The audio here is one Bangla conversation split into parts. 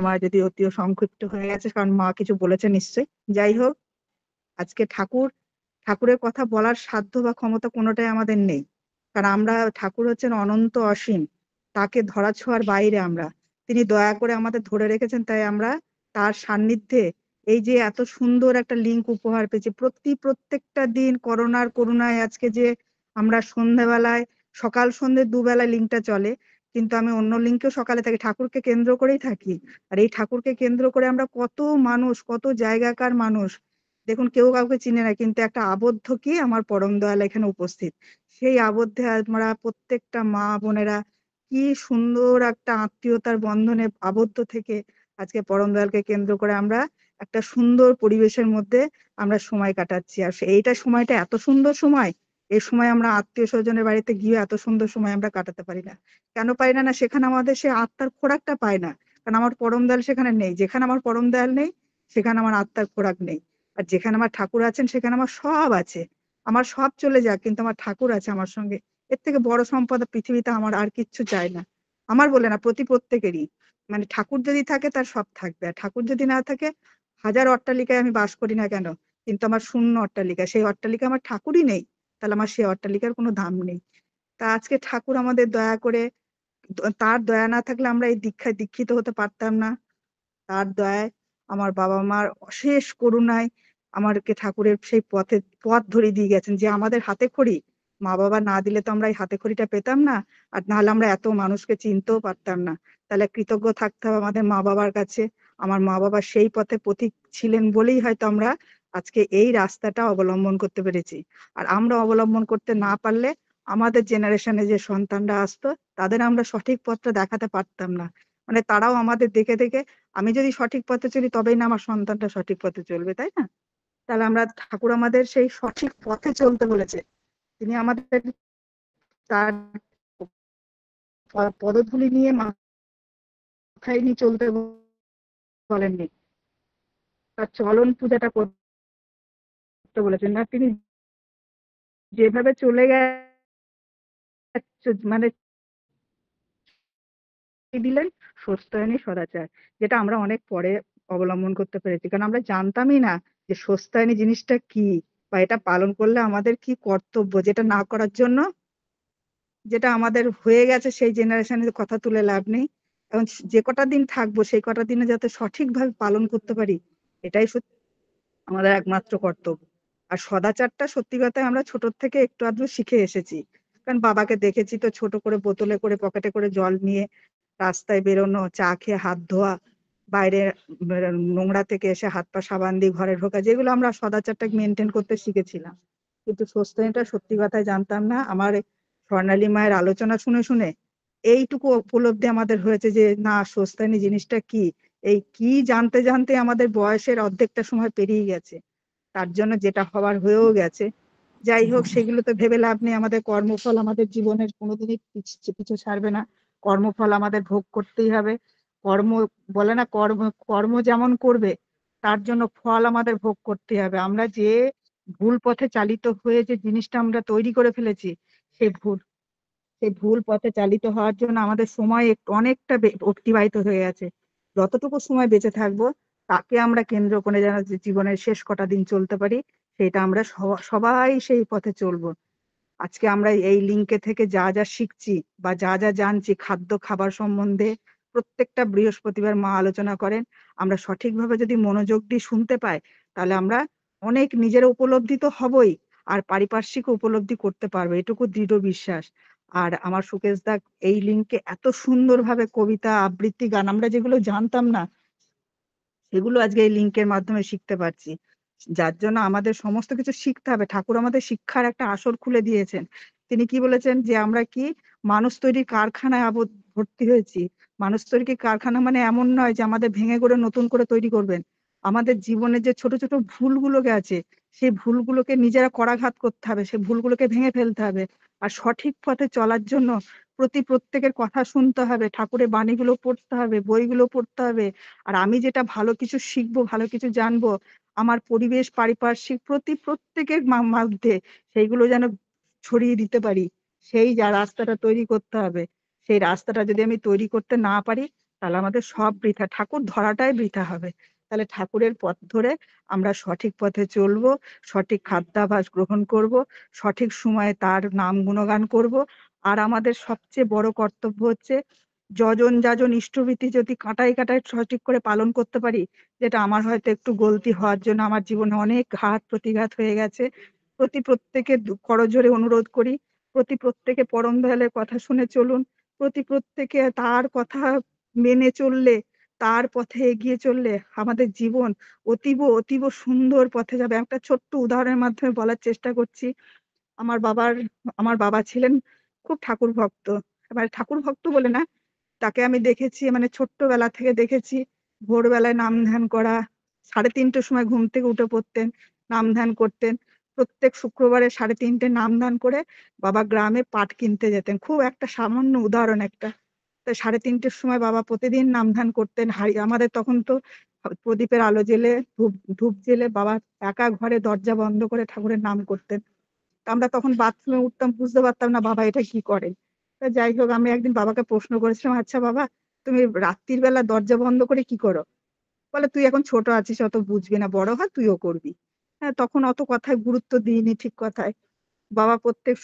সময় যদি অতিও সংক্ষিপ্ত হয়ে গেছে, কারণ মা কিছু বলেছে নিশ্চয়ই। যাই হোক, আজকে ঠাকুরের কথা বলার সাধ্য বা ক্ষমতা কোনোটাই আমাদের নেই, কারণ আমরা ঠাকুর হচ্ছেন অনন্ত অসীম, তাকে ধরা ছোঁয়ার বাইরে আমরা। তিনি দয়া করে আমাদের ধরে রেখেছেন, তাই আমরা তার সান্নিধ্যে এই যে এত সুন্দর একটা লিঙ্ক উপহার পেয়েছি। প্রত্যেকটা দিন করুণায় আজকে যে আমরা সন্ধ্যাবেলায় সকাল সন্ধ্যে দুবেলায় লিঙ্কটা চলে, কিন্তু আমি অন্য লিঙ্কেও সকালে থাকি, ঠাকুরকে কেন্দ্র করেই থাকি। আর এই ঠাকুরকে কেন্দ্র করে আমরা কত মানুষ, কত জায়গাকার মানুষ, দেখুন কেউ কাউকে চিনে না, কিন্তু একটা আবদ্ধ কি আমার পরম দয়াল এখানে উপস্থিত। সেই আবদ্ধে আমরা প্রত্যেকটা মা বোনেরা কি সুন্দর একটা আত্মীয়তার বন্ধনে আবদ্ধ থেকে আজকে পরম দয়ালকে কেন্দ্র করে আমরা একটা সুন্দর পরিবেশের মধ্যে আমরা সময় কাটাচ্ছি। আর এইটা সময়টা এত সুন্দর সময়, এই সময় আমরা আত্মীয় স্বজনের বাড়িতে গিয়ে এত সুন্দর সময় আমরা কাটাতে পারি না। কেন পারি না? না, সেখানে আমাদের সে আত্মার খোরাকটা পায় না, কারণ আমার পরম দয়াল সেখানে নেই। যেখানে আমার পরম দয়াল নেই, সেখানে আমার আত্মার খোরাক নেই। আর যেখানে আমার ঠাকুর আছেন, সেখানে আমার সব আছে। আমার সব চলে যাক, কিন্তু আমার ঠাকুর আছে আমার সঙ্গে। এর থেকে বড় সম্পদ পৃথিবীতে আমার আর কিচ্ছু চাই না। আমার বলে না, প্রত্যেকেরই। মানে ঠাকুর যদি থাকে তার সব থাকবে, আর ঠাকুর যদি না থাকে, হাজার অট্টালিকায় আমি বাস করি না কেন, কিন্তু আমার শূন্য অট্টালিকা, সেই অট্টালিকা আমার ঠাকুরই নেই, তাহলে আমার সেই অট্টালিকার কোনো দাম নেই। তা আজকে ঠাকুর আমাদের দয়া করে, তার দয়া না থাকলে আমরা এই দীক্ষায় দীক্ষিত হতে পারতাম না। তার দয়ায়, আমার বাবা মার অশেষ করুণায় আমাদেরকে ঠাকুরের সেই পথ ধরিয়ে দিয়ে গেছেন, যে আমাদের হাতে খড়ি। মা বাবা না দিলে তো আমরা এই হাতে খড়িটা পেতাম না, আর নাহলে আমরা এত মানুষকে চিনতেও পারতাম না। তাহলে কৃতজ্ঞ থাকতে হবে আমাদের মা বাবার কাছে। আমার মা বাবা সেই পথে পথিক ছিলেন বলেই হয়তো আমরা আজকে এই রাস্তাটা অবলম্বন করতে পেরেছি। আর আমরা অবলম্বন করতে না পারলে আমাদের জেনারেশনে যে সন্তানরা আসতো, তাদের আমরা সঠিক পথটা দেখাতে পারতাম না। মানে তারাও আমাদের দেখে দেখে, আমি যদি সঠিক পথে চলি তবেই না আমার সন্তানটা সঠিক পথে চলবে, তাই না? তাহলে আমরা ঠাকুর আমাদের সেই সঠিক পথে চলতে বলেছে। তিনি আমাদের তার পদধূলি নিয়ে মাথায় নিয়ে চলতে বলেননি, তার চলন পূজাটা করতে বলেছেন না। তিনি যেভাবে চলে গেছে, মানে দিলেন স্বস্তায়নী সদাচার, যেটা আমরা অনেক পরে অবলম্বন করতে পেরেছি, কারণ আমরা জানতামই না যে স্বস্তায়নী জিনিসটা কি, বা এটা পালন করলে আমাদের কি কর্তব্য, যেটা না করার জন্য, যেটা আমাদের হয়ে গেছে সেই জেনারেশনের কথা তুলে লাভ নেই। এবং যে কটা দিন থাকবো সেই কটা দিনে যাতে সঠিকভাবে পালন করতে পারি, এটাই আমাদের একমাত্র কর্তব্য। আর সদাচারটা সত্যি কথা আমরা ছোট থেকে একটু আধটু শিখে এসেছি, কারণ বাবাকে দেখেছি তো, ছোট করে বোতলে করে পকেটে করে জল নিয়ে রাস্তায় বেরোনো, চা খেয়ে হাত ধোয়া, বাইরে নোংরা থেকে এসে হাত পা সাবান দিয়ে ঘরে ঢোকা, যেগুলো আমরা সদাচারটা মেনটেন করতে শিখেছিলাম। কিন্তু স্বস্তায়নীটা সত্যি কথাই জানতাম না। আমার স্বর্ণালী মায়ের আলোচনা শুনে শুনে এইটুকু উপলব্ধি আমাদের হয়েছে যে না, স্বস্তায়নী জিনিসটা কি। এই কি জানতে জানতে আমাদের বয়সের অর্ধেকটা সময় পেরিয়ে গেছে, তার জন্য যেটা হওয়ার হয়েও গেছে। যাই হোক, সেগুলো তো ভেবে লাভ নেই। আমাদের কর্মফল আমাদের জীবনের কোনোদিনই পিছু ছাড়বে না। কর্মফল আমাদের ভোগ করতেই হবে। কর্ম, বলে না, কর্ম কর্ম যেমন করবে তার জন্য ফল আমাদের ভোগ করতে হবে। আমরা যে ভুল পথে চালিত হয়ে যে জিনিসটা আমরা তৈরি করে ফেলেছি, সেই ভুল পথে চালিত হওয়ার জন্য আমাদের সময় অনেকটা অতিবাহিত হয়ে গেছে। যতটুকু সময় বেঁচে থাকবো, তাকে আমরা কেন্দ্র করে যেন জীবনের শেষ কটা দিন চলতে পারি, সেটা আমরা সবাই সেই পথে চলবো। আজকে আমরা এই লিঙ্কে থেকে যা যা শিখছি বা যা যা জানছি খাদ্য খাবার সম্বন্ধে, প্রত্যেকটা বৃহস্পতিবার মা আলোচনা করেন। আমরা সঠিকভাবে যদি মনোযোগ দিয়ে শুনতে পাই, তাহলে আমরা অনেক নিজের উপলব্ধি তো হবই, আর পারিপার্শ্বিক উপলব্ধি করতে পারবো, এটুকু দৃঢ় বিশ্বাস। আর আমার সুকেশ দা এই লিঙ্কে এত সুন্দরভাবে কবিতা আবৃত্তি গান, আমরা যেগুলো জানতাম না, সেগুলো আজকে এই লিঙ্কের মাধ্যমে শিখতে পারছি। যার জন্য আমাদের সমস্ত কিছু শিখতে হবে। ঠাকুর আমাদের শিক্ষার একটা আসর খুলে দিয়েছেন। তিনি কি বলেছেন যে আমরা কি মানুষ তৈরির কারখানায় ভর্তি হয়েছি। মানুষ তৈরির কারখানা মানে এমন নয় যে আমাদের ভেঙে করে নতুন করে তৈরি করবেন। আমাদের জীবনের যে ছোট ছোট ভুলগুলোকে আছে, সেই ভুলগুলোকে নিজেরা করাঘাত করতে হবে, সেই ভুলগুলোকে ভেঙে ফেলতে হবে। আর সঠিক পথে চলার জন্য প্রত্যেকের কথা শুনতে হবে, ঠাকুরের বাণীগুলো পড়তে হবে, বইগুলো পড়তে হবে। আর আমি যেটা ভালো কিছু শিখবো, ভালো কিছু জানবো, আমার পরিবেশ পারিপার্শ্বিক প্রত্যেকের মধ্যে সেইগুলো যেন ছড়িয়ে দিতে পারি, সেই যা রাস্তাটা তৈরি করতে হবে। সেই রাস্তাটা যদি আমি তৈরি করতে না পারি, তাহলে আমাদের সব বৃথা, ঠাকুর ধরাটাই বৃথা হবে। তাহলে ঠাকুরের পথ ধরে আমরা সঠিক পথে চলবো, সঠিক খাদ্যাভ্যাস গ্রহণ করব, সঠিক সময়ে তার নাম গুণগান করব। আর আমাদের সবচেয়ে বড় কর্তব্য হচ্ছে যজন যাজন ইষ্টভীতি যদি কাঁটায় কাঁটায় সঠিক করে পালন করতে পারি, যেটা আমার হয়তো একটু গলতি হওয়ার জন্য আমার জীবনে অনেক ঘাত প্রতিঘাত হয়ে গেছে, প্রত্যেকে করজোরে অনুরোধ করি, প্রত্যেকে পরম দয়ালের কথা শুনে চলুন, প্রত্যেকে তার কথা মেনে চললে, তার পথে এগিয়ে চললে আমাদের জীবন অতীব অতীব সুন্দর পথে যাবে। একটা ছোট্ট উদাহরণের মাধ্যমে বলার চেষ্টা করছি। আমার বাবার আমার বাবা ছিলেন খুব ঠাকুর ভক্ত। এবার ঠাকুর ভক্ত বলে না, তাকে আমি দেখেছি, মানে ছোট্টবেলা থেকে দেখেছি ভোরবেলায় নাম ধ্যান করা, 3:30টার সময় ঘুম থেকে উঠে পড়তেন, নাম ধ্যান করতেন। প্রত্যেক শুক্রবারে 3:30 নাম ধ্যান করে বাবা গ্রামে পাট কিনতে যেতেন। খুব একটা সামান্য উদাহরণ একটা। তো 3:30টার সময় বাবা প্রতিদিন নাম ধ্যান করতেন। আমাদের তখন তো প্রদীপের আলো জ্বেলে ধূপ ধূপ জ্বেলে বাবা একা ঘরে দরজা বন্ধ করে ঠাকুরের নাম করতেন। আমরা তখন বাথরুমে উঠতাম, বুঝতে পারতাম না বাবা এটা কি করেন। তা যাই হোক, আমি একদিন বাবাকে প্রশ্ন করেছিলাম, আচ্ছা বাবা, তুমি রাত্রির বেলা দরজা বন্ধ করে কি করো? বলে, তুই এখন ছোট আছিস, অত বুঝবি না, বড় হ তুইও করবি। হ্যাঁ, তখন অত কথায় গুরুত্ব দিইনি, ঠিক কথায়। বাবা প্রত্যেক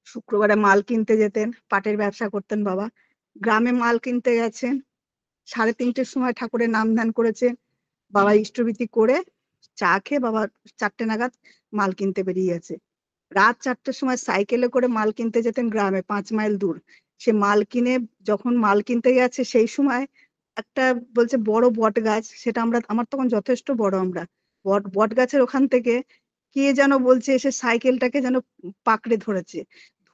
শুক্রবারে মাল কিনতে যেতেন, পাটের ব্যবসা করতেন বাবা। গ্রামে মাল কিনতে গেছেন, 3:30টার সময় ঠাকুরের নাম ধ্যান করেছে, বাবা ইষ্টভীতি করে চা খেয়ে বাবা 4টে নাগাদ মাল কিনতে বেরিয়ে গেছে। রাত 4টের সময় সাইকেলে করে মাল কিনতে যেতেন গ্রামে, 5 মাইল দূর। সে মাল কিনে যখন মাল কিনতে গেছে সেই সময় একটা বলছে বড় বট গাছ, সেটা আমার তখন যথেষ্ট বড়, আমরা বট গাছের ওখান থেকে কে যেন বলছে এসে সাইকেলটাকে যেন পাকড়ে ধরেছে,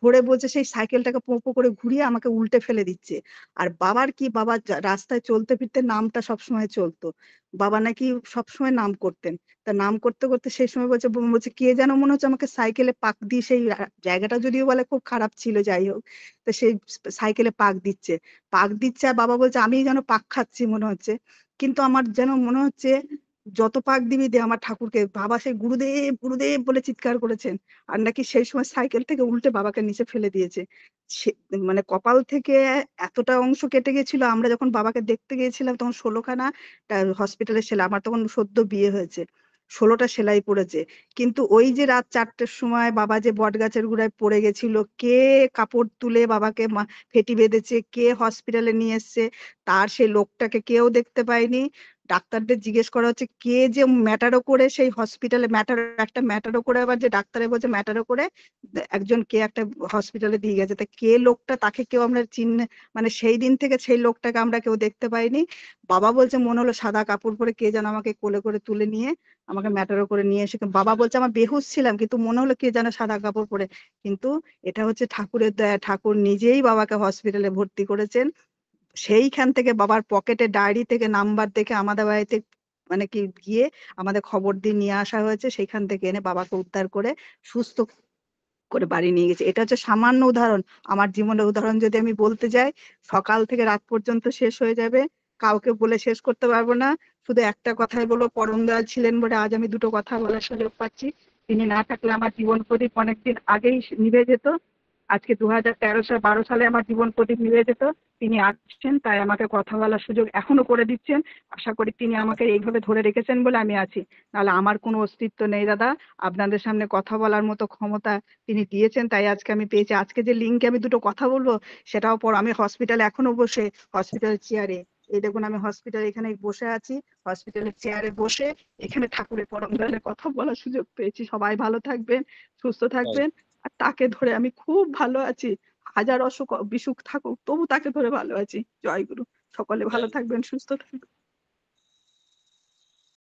ধরে বলছে সেই সাইকেলটাকে পোঁপো করে ঘুরিয়ে আমাকে উল্টে ফেলে দিচ্ছে। আর বাবার কি, বাবা রাস্তায় চলতে ফিরতে নামটা সবসময় চলতো, বাবা নাকি সবসময় নাম করতেন। তা নাম করতে করতে সেই সময় বলছে কে যেন মনে হচ্ছে আমাকে সাইকেলে পাক দিয়ে, সেই জায়গাটা যদিও বলে খুব খারাপ ছিল, যাই হোক, তো সেই সাইকেলে পাক দিচ্ছে আর বাবা বলছে আমি যেন পাক খাচ্ছি মনে হচ্ছে। কিন্তু আমার যেন মনে হচ্ছে যত পাক দিবি দে আমার ঠাকুরকে। বাবা সেই গুরুদেব গুরুদেব বলে চিৎকার করেছেন, আর নাকি সেই সময় সাইকেল থেকে উল্টে বাবাকে নিচে ফেলে দিয়েছে। মানে কপাল থেকে এতটা অংশ কেটে গেছিল। আমরা যখন বাবাকে দেখতে গিয়েছিলাম তখন 16খানা হসপিটালে সেলাই, আমার তখন সদ্য বিয়ে হয়েছে, 16টা সেলাই পড়েছে। কিন্তু ওই যে রাত 4টের সময় বাবা যে বট গাছের গোড়ায় পড়ে গেছিল, কে কাপড় তুলে বাবাকে ফেটি বেঁধেছে, কে হসপিটালে নিয়ে এসছে, তার সেই লোকটাকে কেউ দেখতে পায়নি। ডাক্তারদের জিজ্ঞেস করা হচ্ছে কে যে ম্যাটারো করে সেই হসপিটালে, একটা ম্যাটারো করে, আবার যে ডাক্তারে বলছে ম্যাটারো করে একজন কে একটা হসপিটালে দিয়ে গেছে, তা কে লোকটা তাকে কেউ আমরা মানে সেই দিন থেকে সেই লোকটাকে আমরা কেউ দেখতে পাইনি। বাবা বলছে মনে হলো সাদা কাপড় পরে কে যেন আমাকে কোলে করে তুলে নিয়ে আমাকে ম্যাটারো করে নিয়ে এসে, বাবা বলছে আমার বেহুশ ছিলাম কিন্তু মনে হলো কে যেন সাদা কাপড় পরে। কিন্তু এটা হচ্ছে ঠাকুরের দয়া, ঠাকুর নিজেই বাবাকে হসপিটালে ভর্তি করেছেন। সেইখান থেকে বাবার পকেটে ডায়েরি থেকে নাম্বার দেখে আমাদের বাড়িতে মানে কি গিয়ে আমাদের খবর দিয়ে নিয়ে আসা হয়েছে, সেখান থেকে এনে বাবাকে উদ্ধার করে সুস্থ করে বাড়ি নিয়ে গেছে। এটা হচ্ছে সামান্য উদাহরণ। আমার জীবনের উদাহরণ যদি আমি বলতে যাই, সকাল থেকে রাত পর্যন্ত শেষ হয়ে যাবে, কাউকে বলে শেষ করতে পারবো না। শুধু একটা কথাই বলবো, পরম দয়াল ছিলেন বলে আজ আমি দুটো কথা বলার সুযোগ পাচ্ছি। তিনি না থাকলে আমার জীবন প্রদীপ অনেকদিন আগেই নিভে যেত। আজকে 2013-12 সালে আমার জীবন প্রদীপ নিভে যেত। তিনি আসছেন তাই আমাকে কথা বলার সুযোগ এখনো করে দিচ্ছেন। আশা করি তিনি আমাকে এইভাবে ধরে রেখেছেন বলে আমি আছি, নাহলে আমার কোনো অস্তিত্ব নেই দাদা। আপনাদের সামনে কথা বলার মতো ক্ষমতা তিনি দিয়েছেন, তাই আজকে আমি পেয়েছি। আজকে যে লিঙ্কে আমি দুটো কথা বলবো সেটাও পর, আমি হসপিটালে এখনো বসে, হসপিটাল চেয়ারে, এই দেখুন আমি হসপিটাল এখানে বসে আছি, হসপিটালের চেয়ারে বসে এখানে ঠাকুরের পরম দয়ালে কথা বলার সুযোগ পেয়েছি। সবাই ভালো থাকবেন, সুস্থ তাই। থাকবেন। আর তাকে ধরে আমি খুব ভালো আছি। হাজার অসুখ বিসুখ থাকুক তবু তাকে ধরে ভালো আছি। জয় গুরু। সকলে ভালো তাই। থাকবেন, সুস্থ থাকবেন।